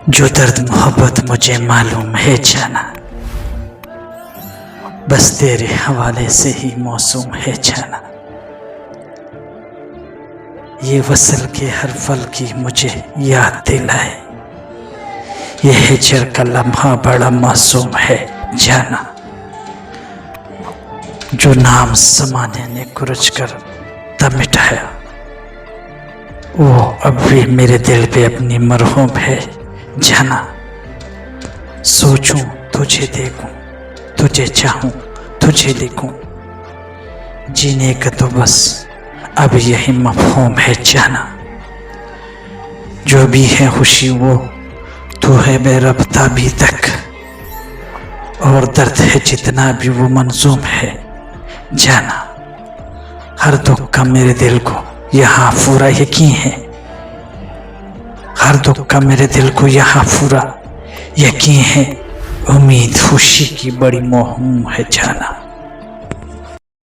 जो दर्द मोहब्बत मुझे मालूम है जाना, बस तेरे हवाले से ही मौसूम है जाना। ये वसल के हर पल की मुझे याद दिलाए, ये हिजर का लम्हा बड़ा मासूम है जाना। जो नाम ज़माने ने कुरच कर तब मिटाया, वो अब भी मेरे दिल पे अपनी मरहूम है जाना। सोचूं तुझे देखूं, तुझे चाहूं, तुझे लिखूं, जीने का तो बस अब यही मफ़हूम है जाना। जो भी है खुशी वो तू है बेरब्ता अभी तक, और दर्द है जितना भी वो मंजूम है जाना। हर दुख का मेरे दिल को यहाँ पूरा यकीन है, हर दुख का मेरे दिल को यहाँ पूरा यकीन है। उम्मीद खुशी की बड़ी मौहूम है जाना।